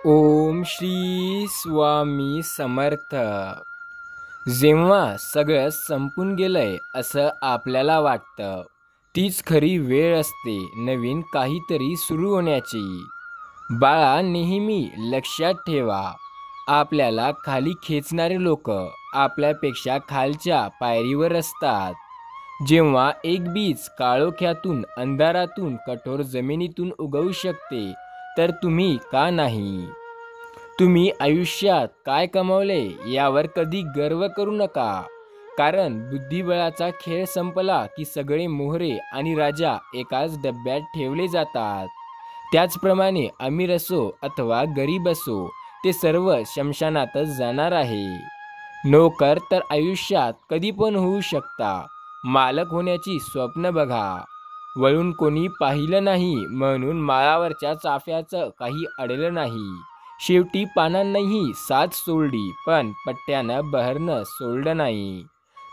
ओम श्री स्वामी समर्थ. जेव्हा सगळं संपून गेलंय असं आपल्याला वाटतं, तीच खरी वेळ असते नवीन काहीतरी सुरू होण्याची. बाळा, नेहमी लक्षात ठेवा, आपल्याला खाली खेचणारे लोक आपल्यापेक्षा खालच्या पायरीवर असतात. जेव्हा एक बीज काळोख्यातून, अंधारातून, कठोर जमिनीतून उगवू शकते, तर तुम्ही का नाही? तुम्ही आयुष्यात काय कमावले यावर कधी गर्व करू नका, कारण बुद्धिबळाचा खेळ संपला की सगळे मोहरे आणि राजा एकाच डब्यात ठेवले जातात. त्याचप्रमाणे अमीर असो अथवा गरीब असो, ते सर्व शमशानातच जाणार आहे. नोकर तर आयुष्यात कधी पण होऊ शकता. मालक होण्याची स्वप्न बघा. वळून कोणी पाहिलं नाही म्हणून माळावरच्या चाफ्याचं काही अडलं नाही. शेवटी पानांनीही साथ सोडली, पण पट्ट्यानं बहरणं सोडलं नाही.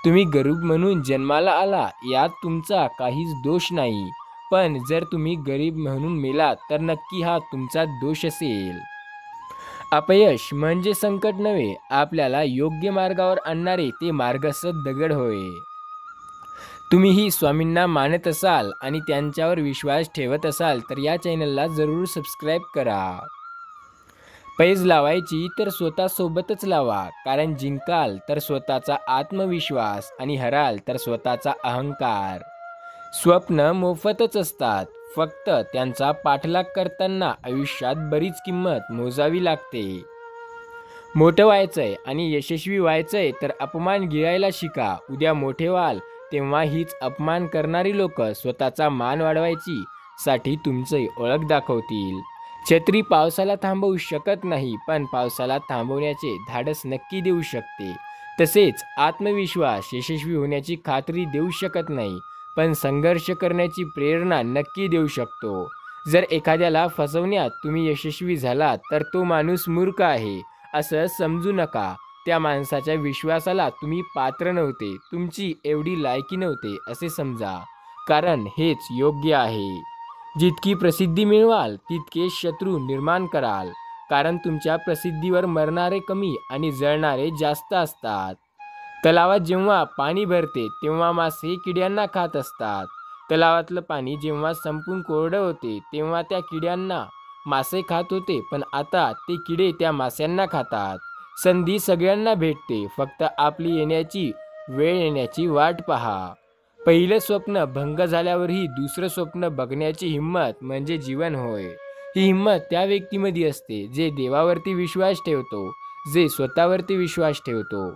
तुम्ही गरीब म्हणून जन्माला आला यात तुमचा काहीच दोष नाही, पण जर तुम्ही गरीब म्हणून मेलात तर नक्की हा तुमचा दोष असेल. अपयश म्हणजे संकट नव्हे, आपल्याला योग्य मार्गावर आणणारे ते मार्गस्थ दगड होय. तुम्हीही स्वामींना मानत असाल आणि त्यांच्यावर विश्वास ठेवत असाल तर या चॅनलला जरूर सबस्क्राईब करा. पैज लावायची तर स्वतःसोबतच लावा, कारण जिंकाल तर स्वतःचा आत्मविश्वास आणि हराल तर स्वतःचा अहंकार. स्वप्न मोफतच असतात, फक्त त्यांचा पाठलाग करताना आयुष्यात बरीच किंमत मोजावी लागते. मोठं व्हायचंय आणि यशस्वी व्हायचंय तर अपमान गिळायला शिका. उद्या मोठे व्हाल तेव्हा हीच अपमान करणारी लोक स्वतःचा मान वाढवायची साठी तुमची ओळख दाखवतील. छत्री पावसाला थांबवू शकत नाही, पण पावसाला थांबवण्याचे धाडस नक्की देऊ शकते. तसेच आत्मविश्वास यशस्वी होण्याची खात्री देऊ शकत नाही, पण संघर्ष करण्याची प्रेरणा नक्की देऊ शकतो. जर एखाद्याला फसवण्यात तुम्ही यशस्वी झालात तर तो माणूस मूर्ख आहे असं समजू नका. त्या माणसाच्या विश्वासाला तुम्ही पात्र नव्हते, तुमची एवढी लायकी नव्हते असे समजा, कारण हेच योग्य आहे. जितकी प्रसिद्धी मिळवाल तितके शत्रू निर्माण कराल, कारण तुमच्या प्रसिद्धीवर मरणारे कमी आणि जळणारे जास्त असतात. तलावात जेव्हा पाणी भरते तेव्हा मासे किड्यांना खात असतात. तलावातलं पाणी जेव्हा संपून कोरडं होते तेव्हा त्या किड्यांना मासे खात होते, पण आता ते किडे त्या मास्यांना खातात. संधी सगळ्यांना भेटते, फक्त आपली येण्याची वेळ येण्याची वाट पहा. पहिलं स्वप्न भंग झाल्यावरही दुसरं स्वप्न बघण्याची हिंमत म्हणजे जीवन होय. ही हिंमत त्या व्यक्तीमध्ये असते जे देवावरती विश्वास ठेवतो, जे स्वतःवरती विश्वास ठेवतो.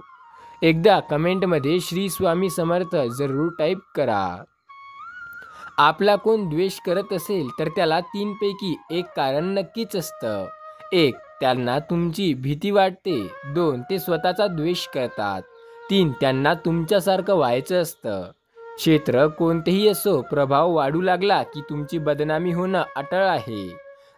एकदा कमेंटमध्ये श्री स्वामी समर्थ जरूर टाईप करा. आपला कोण द्वेष करत असेल तर त्याला 3 पैकी एक कारण नक्कीच असतं. 1. त्यांना तुमची भीती वाटते. 2. ते स्वतःचा द्वेष करतात. 3. त्यांना तुमच्यासारखं व्हायचं असतं. क्षेत्र कोणतेही असो, प्रभाव वाढू लागला की तुमची बदनामी होणं अटळ आहे.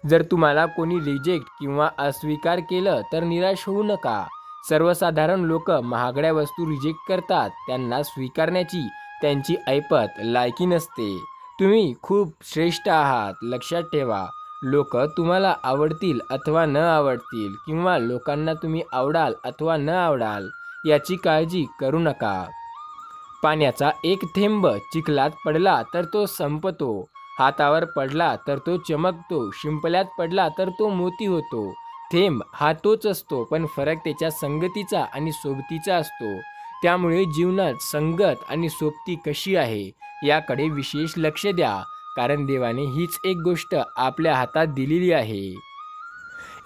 जर तुम्हाला कोणी रिजेक्ट किंवा अस्वीकार केलं तर निराश होऊ नका. सर्वसाधारण लोक महागड्या वस्तू रिजेक्ट करतात, त्यांना स्वीकारण्याची त्यांची ऐपत लायकी नसते. तुम्ही खूप श्रेष्ठ आहात. लक्षात ठेवा, लोक तुम्हाला आवडतील अथवा न आवडतील, किंवा लोकांना तुम्ही आवडाल अथवा न आवडाल याची काळजी करू नका. पाण्याचा एक थेंब चिखलात पडला तर तो संपतो, हातावर पडला तर तो चमकतो, शिंपल्यात पडला तर तो मोती होतो. थेंब हा तोच असतो, पण फरक त्याच्या संगतीचा आणि सोबतीचा असतो. त्यामुळे जीवनात संगत आणि सोबती कशी आहे याकडे विशेष लक्ष द्या, कारण देवाने हीच एक गोष्ट आपल्या हातात दिलेली आहे.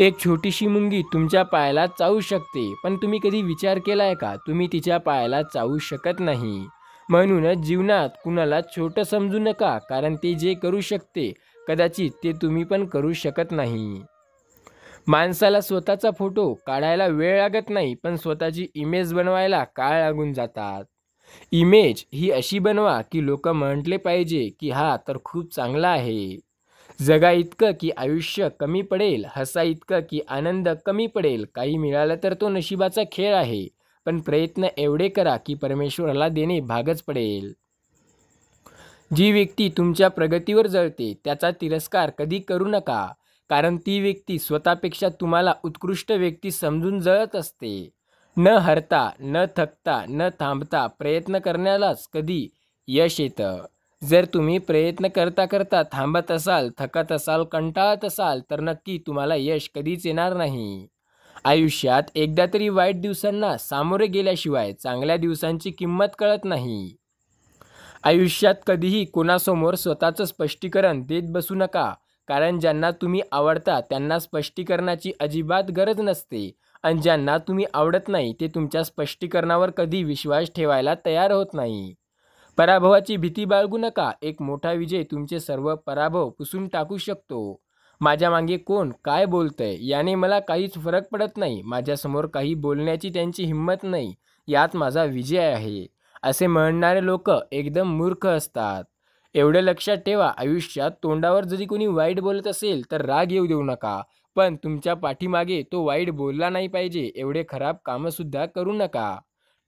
एक छोटीशी मुंगी तुमच्या पायाला चावू शकते, पण तुम्ही कधी विचार केलाय का, तुम्ही तिच्या पायाला चावू शकत नाही. म्हणूनच जीवनात कुणाला छोटं समजू नका, कारण ते जे करू शकते कदाचित ते तुम्ही पण करू शकत नाही. माणसाला स्वतःचा फोटो काढायला वेळ लागत नाही, पण स्वतःची इमेज बनवायला काळ लागून जातात. इमेज ही अशी बनवा की लोक म्हटले पाहिजे की हा तर खूप चांगला आहे. जगा इतकं की आयुष्य कमी पडेल, हसा इतकं की आनंद कमी पडेल. काही मिळालं तर तो नशिबाचा खेळ आहे, पण प्रयत्न एवढे करा की परमेश्वराला देणे भागच पडेल. जी व्यक्ती तुमच्या प्रगतीवर जळते त्याचा तिरस्कार कधी करू नका, कारण ती व्यक्ती स्वतःपेक्षा तुम्हाला उत्कृष्ट व्यक्ती समजून जळत असते. न हरता, न थकता, न थांबता प्रयत्न करण्यालाच कधी यश येतं. जर तुम्ही प्रयत्न करता करता थांबत असाल, थकत असाल, कंटाळत असाल तर नक्की तुम्हाला यश कधीच येणार नाही. आयुष्यात एकदा तरी वाईट दिवसांना सामोरे गेल्याशिवाय चांगल्या दिवसांची किंमत कळत नाही. आयुष्यात कधीही कोणासमोर स्वतःचं स्पष्टीकरण देत बसू नका, कारण ज्यांना तुम्ही आवडता त्यांना स्पष्टीकरणाची अजिबात गरज नसते आणि ज्यांना तुम्ही आवडत नाही ते तुमच्या स्पष्टीकरणावर कधी विश्वास ठेवायला तयार होत नाही. पराभवाची भीती बाळगू नका. एक मोठा विजय तुमचे सर्व पराभव पुसून टाकू शकतो. माझ्या मागे कोण काय बोलतंय याने मला काहीच फरक पडत नाही. माझ्यासमोर काही बोलण्याची त्यांची हिंमत नाही, यात माझा विजय आहे. असे म्हणणारे लोक एकदम मूर्ख असतात. एवढे लक्षात ठेवा, आयुष्यात तोंडावर जरी कोणी वाईट बोलत असेल तर राग येऊ देऊ नका, पण तुमच्या पाठीमागे तो वाईट बोलला नाही पाहिजे एवढे खराब कामंसुद्धा करू नका.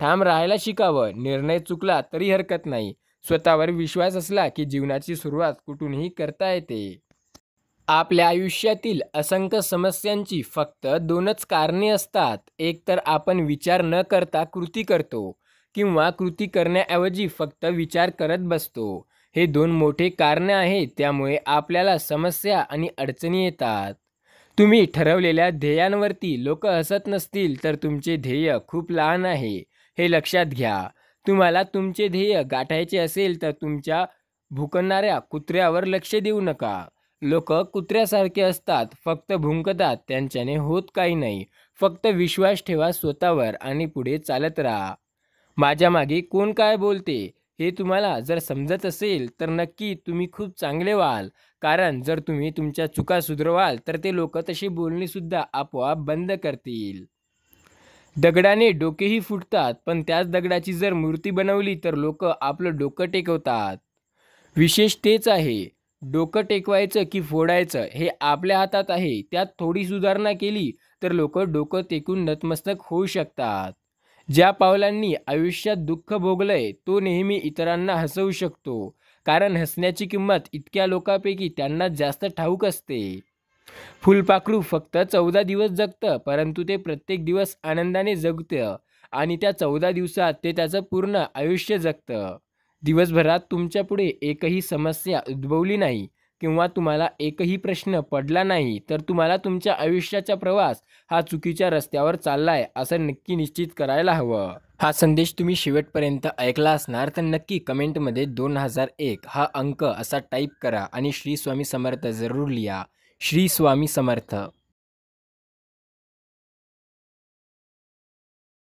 ठाम राहायला शिकावं. निर्णय चुकला तरी हरकत नाही. स्वतःवर विश्वास असला की जीवनाची सुरुवात कुठूनही करता येते. आपल्या आयुष्यातील असंख्य समस्यांची फक्त दोनच कारणे असतात. एक तर आपण विचार न करता कृती करतो किंवा कृती करण्याऐवजी फक्त विचार करत बसतो. हे दोन मोठे कारणे आहेत, त्यामुळे आपल्याला समस्या आणि अडचणी येतात. तुम्ही ठरवलेल्या ध्येयांवरती लोक हसत नसतील तर तुमचे ध्येय खूप लहान आहे, हे लक्षात घ्या. तुम्हाला तुमचे ध्येय गाठायचे असेल तर तुमच्या भुंकणाऱ्या कुत्र्यावर लक्ष देऊ नका. लोक कुत्र्यासारखे असतात, फक्त भुंकतात, त्यांच्याने होत काही नाही. फक्त विश्वास ठेवा स्वतःवर आणि पुढे चालत राहा. माझ्या मागे कोण काय बोलते हे तुम्हाला जर समजत असेल तर नक्की तुम्ही खूप चांगले व्हाल, कारण जर तुम्ही तुमच्या चुका सुधारवाल तर ते लोक तशी बोलणेसुद्धा आपोआप बंद करतील. दगडाने डोकेही फुटतात, पण त्याच दगडाची जर मूर्ती बनवली तर लोक आपलं डोकं टेकवतात. विशेष तेच आहे. डोकं टेकवायचं की फोडायचं हे आपल्या हातात आहे. त्यात थोडी सुधारणा केली तर लोक डोकं टेकून नतमस्तक होऊ शकतात. ज्या पावलांनी आयुष्यात दुःख भोगलंय तो नेहमी इतरांना हसवू शकतो, कारण हसण्याची किंमत इतक्या लोकांपैकी त्यांना जास्त ठाऊक असते. फुलपाखरू फक्त 14 दिवस जगतं, परंतु ते प्रत्येक दिवस आनंदाने जगतं आणि त्या 14 दिवसात ते त्याचं पूर्ण आयुष्य जगतं. दिवसभरात तुमच्यापुढे एकही समस्या उद्भवली नाही किंवा तुम्हाला एकही प्रश्न पडला नाही तर तुम्हाला तुमच्या आयुष्याचा प्रवास हा चुकीच्या रस्त्यावर चाललाय असं नक्की निश्चित करायला हवं. हा संदेश तुम्ही शेवटपर्यंत ऐकला असणार तर नक्की कमेंटमध्ये 2001 हा अंक असा टाईप करा आणि श्री स्वामी समर्थ जरूर लिहा. श्री स्वामी समर्थ.